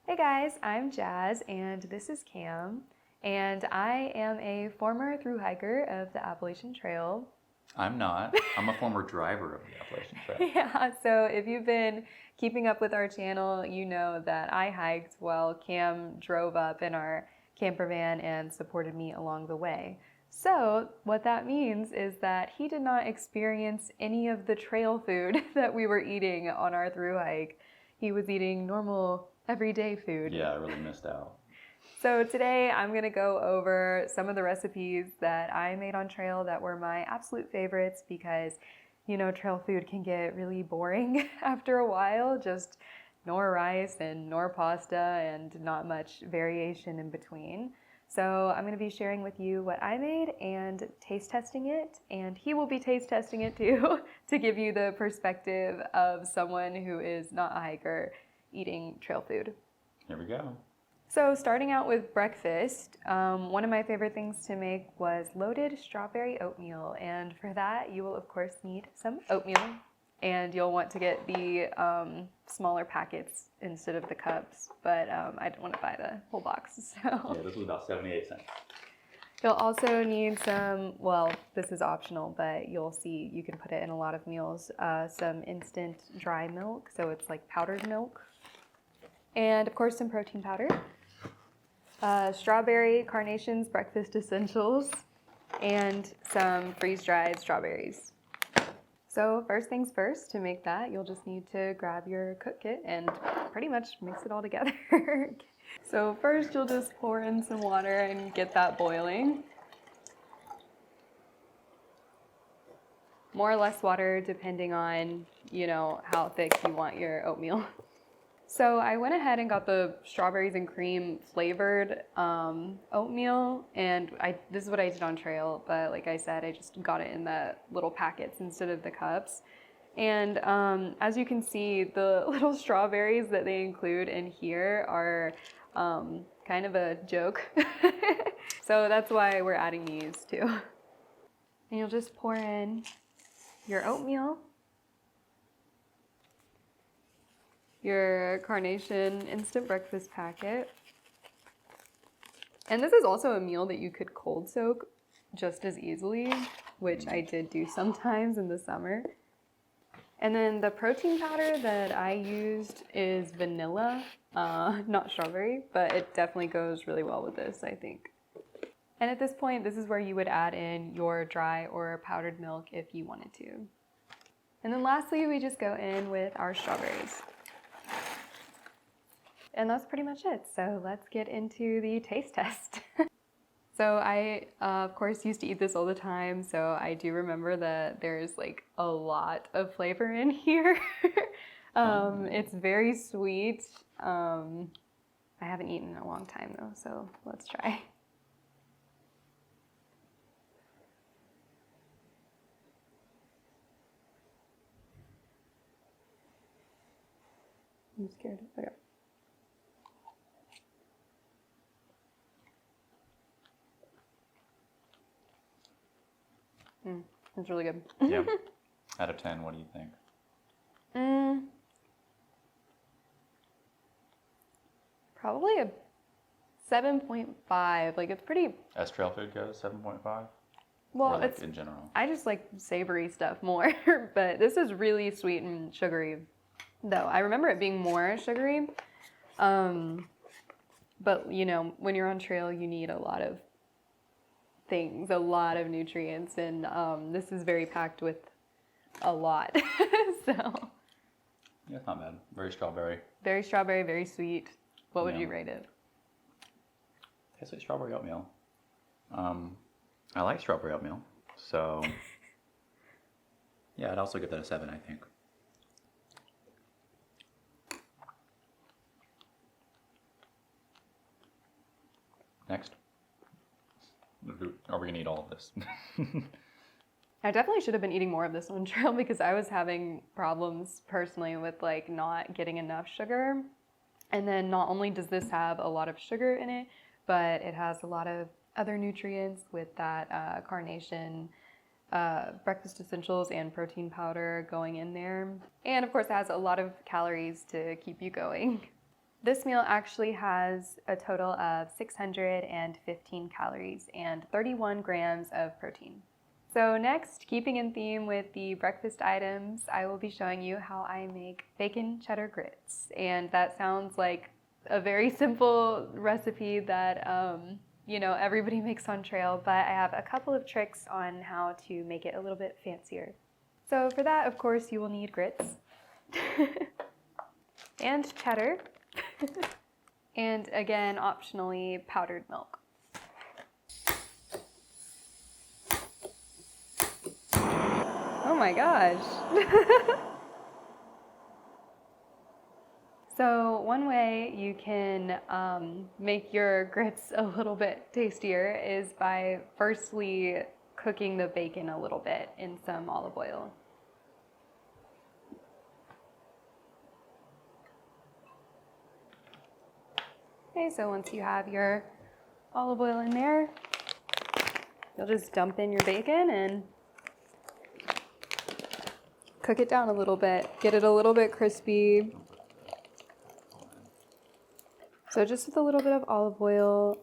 Hey guys, I'm Jazz and this is Cam, and I am a former thru hiker of the Appalachian Trail. I'm not. I'm a former driver of the Appalachian Trail. Yeah, so if you've been keeping up with our channel, you know that I hiked while Cam drove up in our camper van and supported me along the way. So what that means is that he did not experience any of the trail food that we were eating on our thru hike. He was eating normal everyday food. Yeah, I really missed out. So today I'm gonna go over some of the recipes that I made on trail that were my absolute favorites because, you know, trail food can get really boring after a while, just nor rice and nor pasta and not much variation in between. So I'm gonna be sharing with you what I made and taste testing it, and he will be taste testing it too to give you the perspective of someone who is not a hiker eating trail food. Here we go. So starting out with breakfast, one of my favorite things to make was loaded strawberry oatmeal, and for that you will of course need some oatmeal, and you'll want to get the smaller packets instead of the cups, but I didn't want to buy the whole box. So Yeah, this was about 78 cents. you'll also need some, well, this is optional, but you'll see you can put it in a lot of meals, some instant dry milk, so it's like powdered milk. And of course some protein powder, strawberry carnations breakfast essentials, and some freeze-dried strawberries. So first things first, to make that, you'll just need to grab your cook kit and pretty much mix it all together. So first you'll just pour in some water and get that boiling. More or less water depending on, you know, how thick you want your oatmeal. So I went ahead and got the strawberries and cream flavored oatmeal, and this is what I did on trail, but like I said, I just got it in the little packets instead of the cups. And as you can see, the little strawberries that they include in here are kind of a joke. So that's why we're adding these too. And you'll just pour in your oatmeal, your carnation instant breakfast packet. And this is also a meal that you could cold soak just as easily, which I did do sometimes in the summer. And then the protein powder that I used is vanilla, not strawberry, but it definitely goes really well with this, I think. And at this point, this is where you would add in your dry or powdered milk if you wanted to. And then lastly, we just go in with our strawberries. And that's pretty much it. So let's get into the taste test. So I, of course, used to eat this all the time. So I do remember that there's like a lot of flavor in here. It's very sweet. I haven't eaten in a long time though, so let's try. I'm scared. Okay. It's really good. Yeah. Out of 10, what do you think? Probably a 7.5. Like, it's pretty. As trail food goes, 7.5? Well, or like it's in general. I just like savory stuff more, but this is really sweet and sugary. Though I remember it being more sugary. But you know, when you're on trail, you need a lot of things, a lot of nutrients, and this is very packed with a lot. So Yeah, it's not bad. Very strawberry. very strawberry, very sweet. What would Yeah. you rate it? Tastes like strawberry oatmeal. I like strawberry oatmeal, so yeah, I'd also give that a 7, I think. Next. Are we gonna eat all of this? I definitely should have been eating more of this on trail because I was having problems personally with like not getting enough sugar. And then not only does this have a lot of sugar in it, but it has a lot of other nutrients with that carnation, breakfast essentials and protein powder going in there. And of course it has a lot of calories to keep you going. This meal actually has a total of 615 calories and 31 grams of protein. So next, keeping in theme with the breakfast items, I will be showing you how I make bacon cheddar grits. And that sounds like a very simple recipe that everybody makes on trail, but I have a couple of tricks on how to make it a little bit fancier. So for that, of course, you will need grits and cheddar, and again, optionally, powdered milk. Oh my gosh. So one way you can make your grits a little bit tastier is by firstly cooking the bacon a little bit in some olive oil. Okay, so once you have your olive oil in there, you'll just dump in your bacon and cook it down a little bit. Get it a little bit crispy. So just with a little bit of olive oil,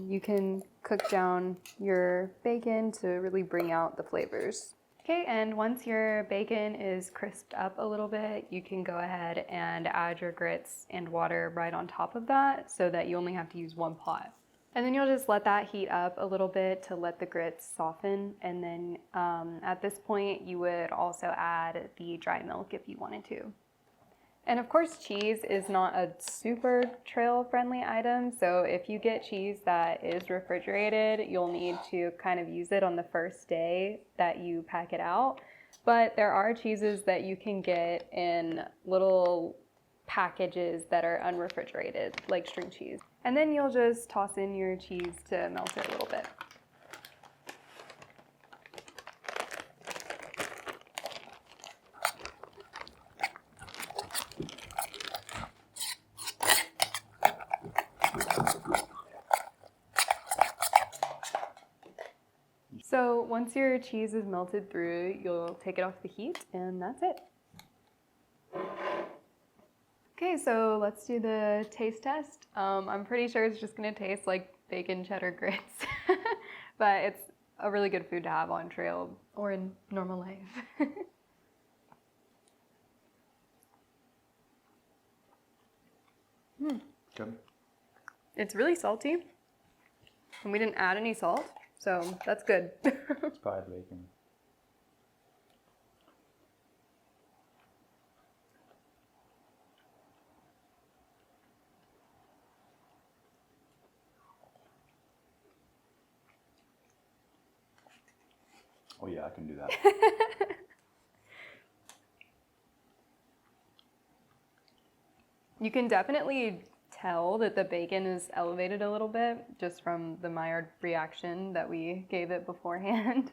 you can cook down your bacon to really bring out the flavors. Okay, and once your bacon is crisped up a little bit, you can go ahead and add your grits and water right on top of that so that you only have to use one pot. And then you'll just let that heat up a little bit to let the grits soften. And then at this point, you would also add the dry milk if you wanted to. And of course, cheese is not a super trail-friendly item, so if you get cheese that is refrigerated, you'll need to kind of use it on the first day that you pack it out. But there are cheeses that you can get in little packages that are unrefrigerated, like string cheese. And then you'll just toss in your cheese to melt it a little bit. So once your cheese is melted through, you'll take it off the heat, and that's it. Okay, so let's do the taste test. I'm pretty sure it's just gonna taste like bacon cheddar grits, but it's a really good food to have on trail or in normal life. Good. It's really salty, and we didn't add any salt, so that's good. It's fried bacon. Oh yeah, I can do that. You can definitely tell that the bacon is elevated a little bit just from the Maillard reaction that we gave it beforehand.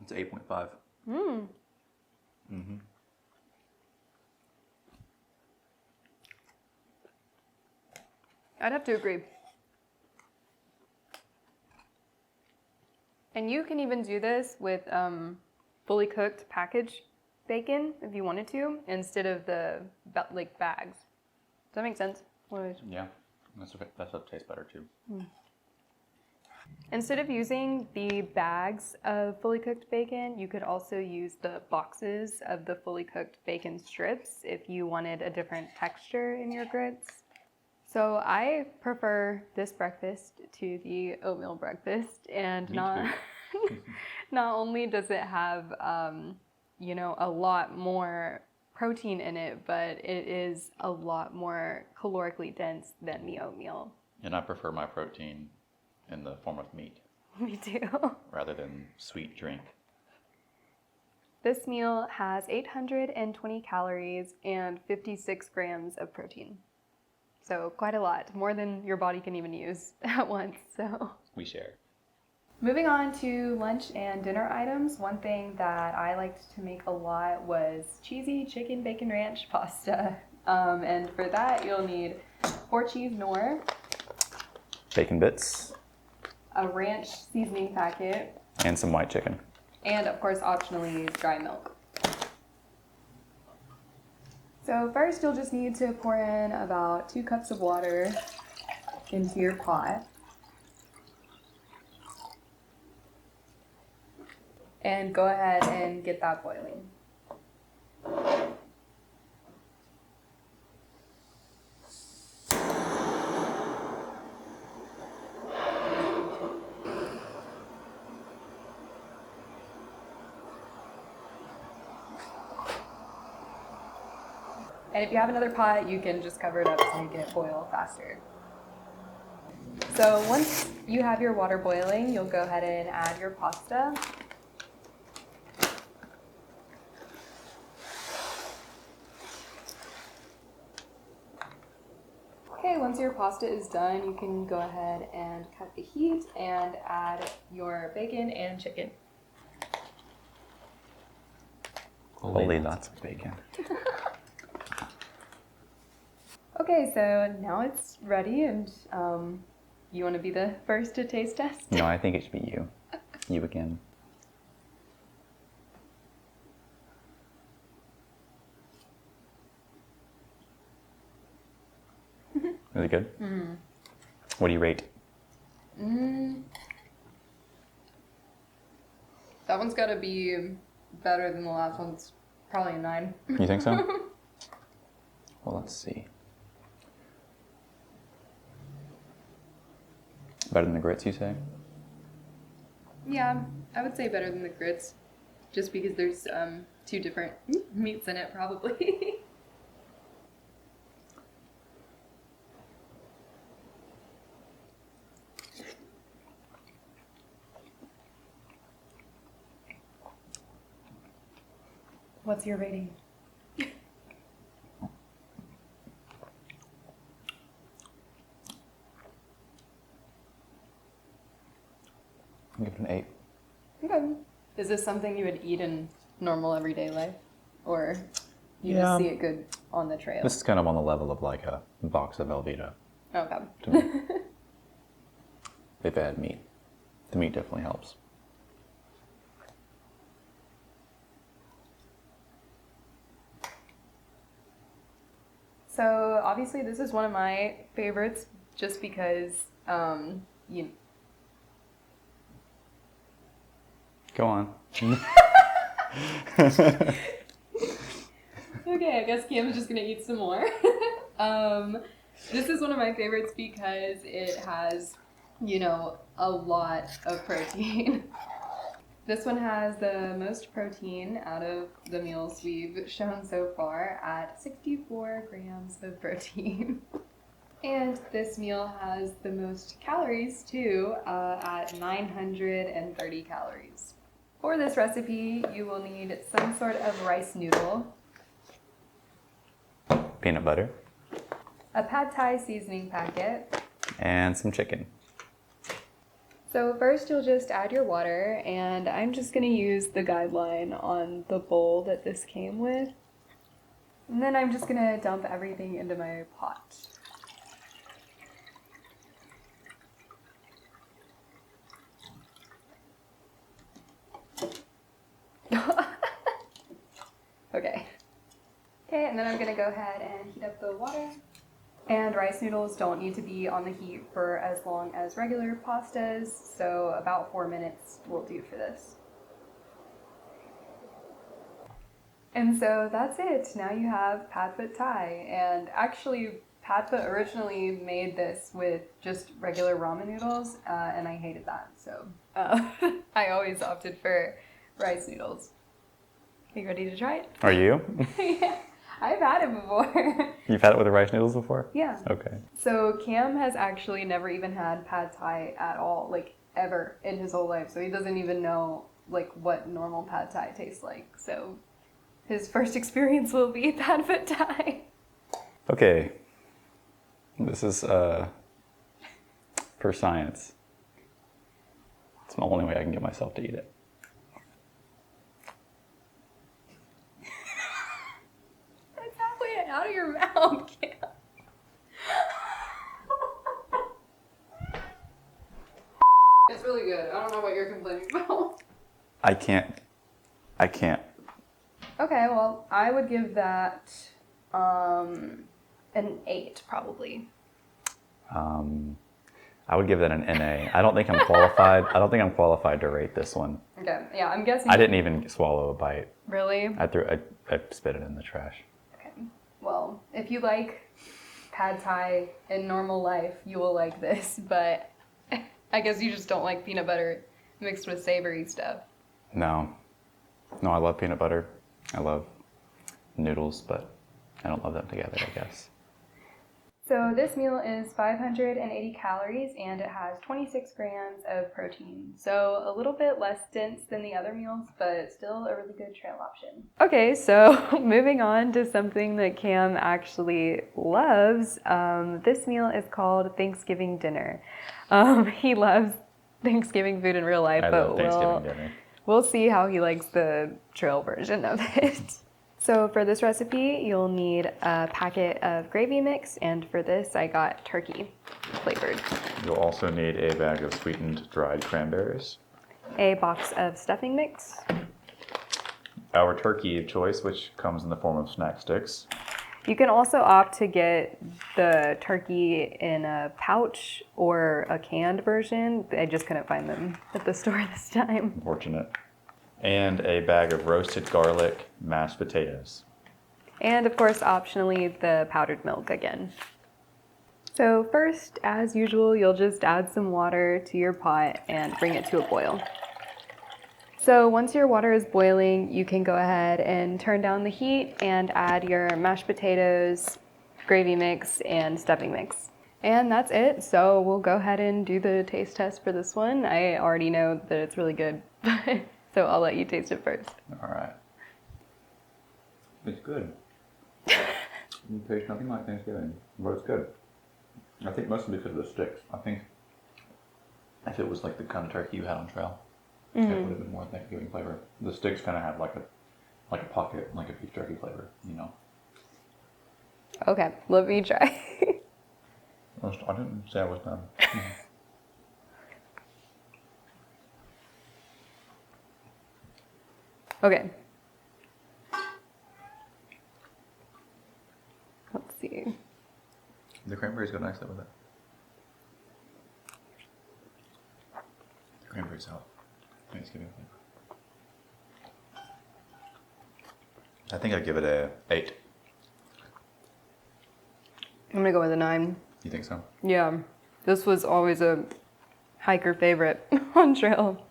It's 8.5. I'd have to agree. And you can even do this with fully cooked packaged bacon if you wanted to, instead of the like bags. Does that make sense? Yeah, that's okay. That's what tastes better too. Instead of using the bags of fully cooked bacon, you could also use the boxes of the fully cooked bacon strips if you wanted a different texture in your grits. So I prefer this breakfast to the oatmeal breakfast, and not only does it have a lot more protein in it, but it is a lot more calorically dense than the oatmeal. And I prefer my protein in the form of meat. Me too. Rather than sweet drink. This meal has 820 calories and 56 grams of protein. So quite a lot, more than your body can even use at once. So We share. moving on to lunch and dinner items, one thing that I liked to make a lot was cheesy chicken bacon ranch pasta. And for that, you'll need 4 cheese Knorr, Bacon bits. a ranch seasoning packet, And some white chicken. and of course, optionally, dry milk. So first you'll just need to pour in about 2 cups of water into your pot. And go ahead and get that boiling. And if you have another pot, you can just cover it up to make it boil faster. So once you have your water boiling, you'll go ahead and add your pasta. Okay, once your pasta is done, you can go ahead and cut the heat and add your bacon and chicken. Holy lots of bacon. Okay, so now it's ready, and you want to be the first to taste test? No, I think it should be you. You again. Really good? Mm-hmm. What do you rate? That one's got to be better than the last one. It's probably a 9. You think so? Well, let's see. Better than the grits, you say? Yeah, I would say better than the grits, just because there's 2 different meats in it, probably. What's your rating? I'll give it an 8. Okay. Is this something you would eat in normal everyday life? Or you Yeah. just see it good on the trail? This is kind of on the level of like a box of Velveeta. Okay. To me. If it had meat. The meat definitely helps. So obviously this is one of my favorites just because you Go on. Okay, I guess Cam's just gonna eat some more. This is one of my favorites because it has, a lot of protein. This one has the most protein out of the meals we've shown so far at 64 grams of protein. And this meal has the most calories too, at 930 calories. For this recipe, you will need some sort of rice noodle, Peanut butter. a pad thai seasoning packet. And some chicken. So first you'll just add your water, and I'm just going to use the guideline on the bowl that this came with. And then I'm just going to dump everything into my pot. Okay, and then I'm going to go ahead and heat up the water. And rice noodles don't need to be on the heat for as long as regular pastas, so about 4 minutes will do for this. And so that's it. Now you have pad thai. And actually, pad originally made this with just regular ramen noodles, and I hated that. So I always opted for rice noodles. Are you ready to try it? Are you? Yeah. I've had it before. You've had it with the rice noodles before? Yeah. Okay. So Cam has actually never even had pad thai at all, like ever in his whole life. So he doesn't even know like what normal pad thai tastes like. So his first experience will be pad thai. Okay. This is for science. It's the only way I can get myself to eat it. Out of your mouth, Cam. It's really good. I don't know what you're complaining about. I can't. Okay, well, I would give that An 8 probably. I would give that an NA. I don't think I'm qualified. I don't think I'm qualified to rate this one. Okay, yeah, I'm guessing. I didn't even swallow a bite. Really? I spit it in the trash. Okay. Well, if you like pad thai in normal life, you will like this, but I guess you just don't like peanut butter mixed with savory stuff. No, I love peanut butter. I love noodles, but I don't love them together, I guess. So this meal is 580 calories and it has 26 grams of protein. So a little bit less dense than the other meals, but still a really good trail option. Okay, so moving on to something that Cam actually loves. This meal is called Thanksgiving dinner. He loves Thanksgiving food in real life, I love Thanksgiving dinner. We'll see how he likes the trail version of it. So for this recipe, you'll need a packet of gravy mix, and for this I got turkey flavored. You'll also need a bag of sweetened dried cranberries. A box of stuffing mix. Our turkey of choice, which comes in the form of snack sticks. You can also opt to get the turkey in a pouch or a canned version. I just couldn't find them at the store this time. Unfortunate. And a bag of roasted garlic, mashed potatoes. And of course, optionally, the powdered milk again. So first, as usual, you'll just add some water to your pot and bring it to a boil. So once your water is boiling, you can go ahead and turn down the heat and add your mashed potatoes, gravy mix, and stuffing mix. And that's it. So we'll go ahead and do the taste test for this one. I already know that it's really good. So I'll let you taste it first. All right. It's good. It tastes nothing like Thanksgiving, but it's good. I think mostly because of the sticks. I think if it was like the kind of turkey you had on trail, it would have been more Thanksgiving flavor. The sticks kind of have like a pocket, like a beef jerky flavor, you know. Okay, let me try. I didn't say I was done. Okay. Let's see. The cranberries go nicely with it. The cranberries help. Thanksgiving flavor. I think I'd give it a 8. I'm gonna go with a 9. You think so? Yeah, this was always a hiker favorite on trail.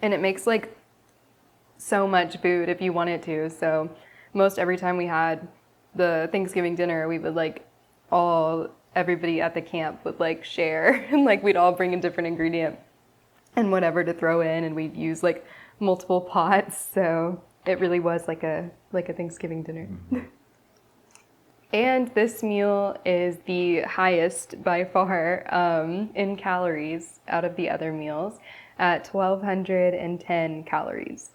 And it makes like so much food if you wanted to. So most every time we had the Thanksgiving dinner, we would like everybody at the camp would like share and like we'd all bring a different ingredient and whatever to throw in, and we'd use like multiple pots. So it really was like a Thanksgiving dinner. Mm-hmm. And this meal is the highest by far in calories out of the other meals at 1,210 calories.